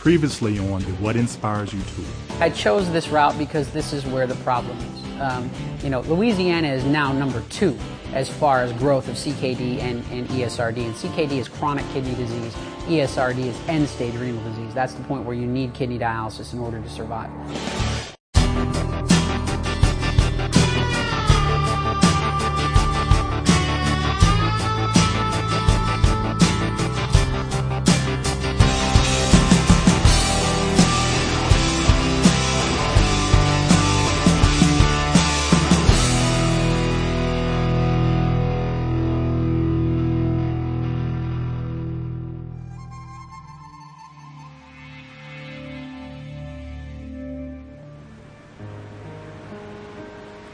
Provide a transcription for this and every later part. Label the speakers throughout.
Speaker 1: Previously on the What Inspires You Tour.
Speaker 2: I chose this route because this is where the problem is. Louisiana is now number 2 as far as growth of CKD and ESRD. And CKD is chronic kidney disease. ESRD is end-stage renal disease. That's the point where you need kidney dialysis in order to survive.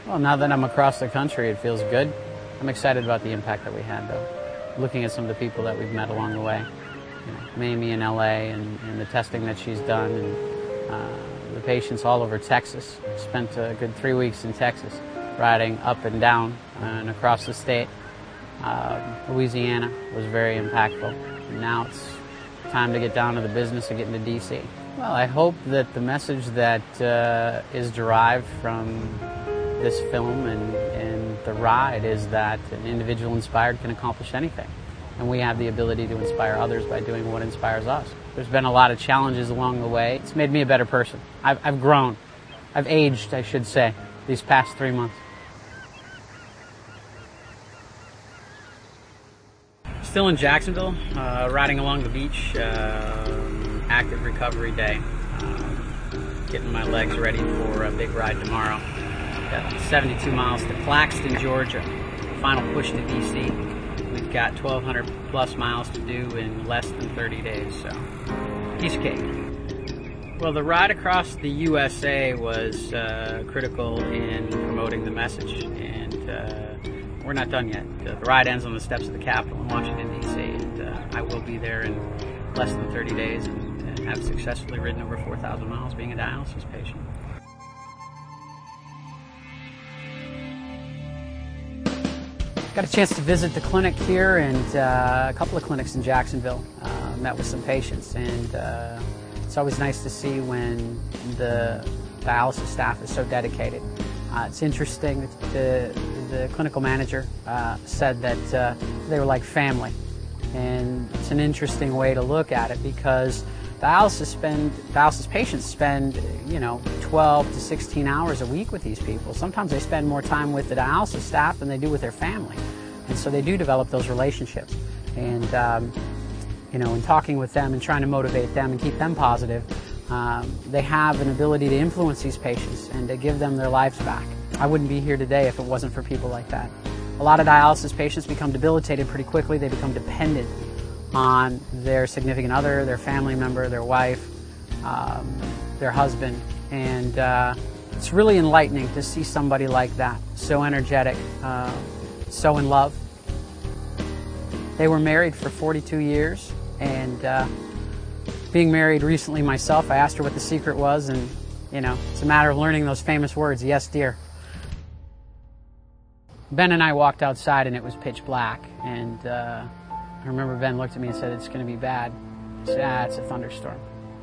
Speaker 2: Well, now that I'm across the country, it feels good. I'm excited about the impact that we had, though. Looking at some of the people that we've met along the way, Mamie in LA and the testing that she's done, and the patients all over Texas. Spent a good 3 weeks in Texas, riding up and down and across the state. Louisiana was very impactful. And now it's time to get down to the business of getting to DC. Well, I hope that the message that is derived from this film and the ride is that an individual inspired can accomplish anything. And we have the ability to inspire others by doing what inspires us. There's been a lot of challenges along the way. It's made me a better person. I've grown. I've aged, I should say, these past 3 months. Still in Jacksonville, riding along the beach, active recovery day. Getting my legs ready for a big ride tomorrow. Got 72 miles to Claxton, Georgia. Final push to DC. We've got 1,200 plus miles to do in less than 30 days, so piece of cake. Well, the ride across the USA was critical in promoting the message, and we're not done yet. The ride ends on the steps of the Capitol in Washington, D.C., and I will be there in less than 30 days and have successfully ridden over 4,000 miles being a dialysis patient. Got a chance to visit the clinic here and a couple of clinics in Jacksonville. Met with some patients, and it's always nice to see when the dialysis staff is so dedicated. It's interesting that the clinical manager said that they were like family, and it's an interesting way to look at it because dialysis patients spend 12 to 16 hours a week with these people. Sometimes they spend more time with the dialysis staff than they do with their family, and so they do develop those relationships. And in talking with them and trying to motivate them and keep them positive, they have an ability to influence these patients and to give them their lives back. I wouldn't be here today if it wasn't for people like that. A lot of dialysis patients become debilitated pretty quickly. They become dependent on their significant other, their family member, their wife, their husband, and it's really enlightening to see somebody like that, so energetic, so in love. They were married for 42 years, and being married recently myself, I asked her what the secret was, and it's a matter of learning those famous words, "Yes, dear." Ben and I walked outside and it was pitch black, and I remember Ben looked at me and said, "It's going to be bad." I said, "It's a thunderstorm."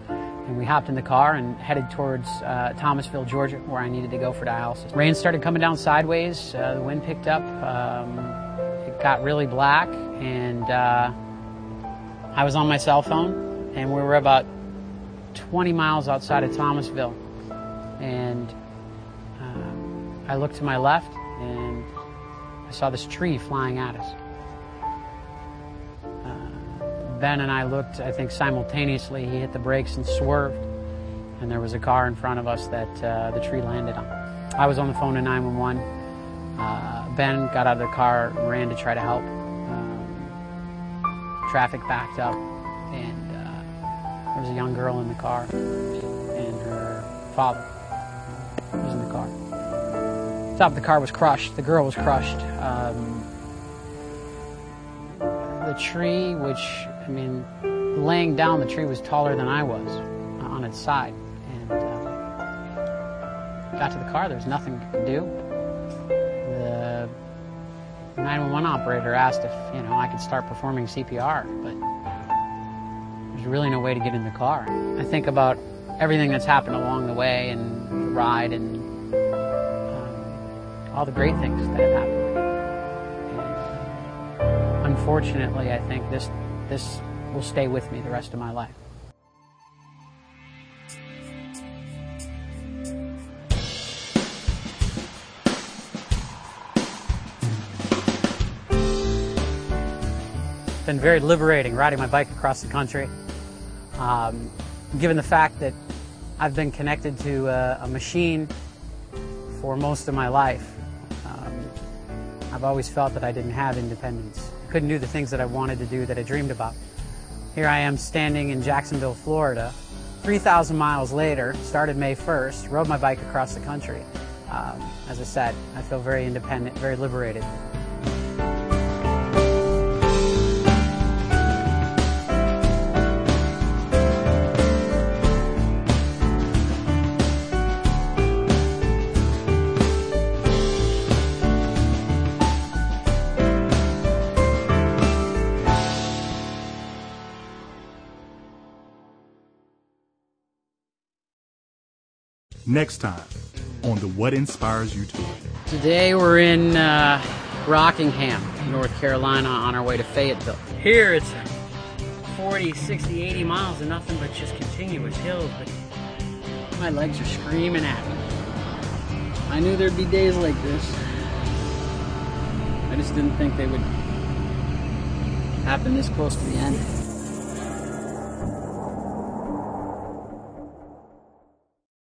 Speaker 2: And we hopped in the car and headed towards Thomasville, Georgia, where I needed to go for dialysis. Rain started coming down sideways, the wind picked up, it got really black, and I was on my cell phone, and we were about 20 miles outside of Thomasville. And I looked to my left, and I saw this tree flying at us. Ben and I looked, I think, simultaneously. He hit the brakes and swerved, and there was a car in front of us that the tree landed on. I was on the phone to 911. Ben got out of the car and ran to try to help. Traffic backed up, and there was a young girl in the car, and her father was in the car. The top of the car was crushed. The girl was crushed. The tree, which, laying down, the tree was taller than I was on its side. And got to the car, there was nothing I could do. The 911 operator asked if, I could start performing CPR, but there's there's really no way to get in the car. I think about everything that's happened along the way and the ride and all the great things that have happened. And unfortunately, I think this will stay with me the rest of my life. It's been very liberating riding my bike across the country. Given the fact that I've been connected to a machine for most of my life, I've always felt that I didn't have independence. I couldn't do the things that I wanted to do, that I dreamed about. Here I am standing in Jacksonville, Florida, 3,000 miles later, started May 1st, rode my bike across the country. As I said, I feel very independent, very liberated.
Speaker 1: Next time on the What Inspires You Tour.
Speaker 2: Today we're in Rockingham, North Carolina, on our way to Fayetteville. Here it's 40, 60, 80 miles of nothing but just continuous hills, but my legs are screaming at me. I knew there'd be days like this. I just didn't think they would happen this close to the end.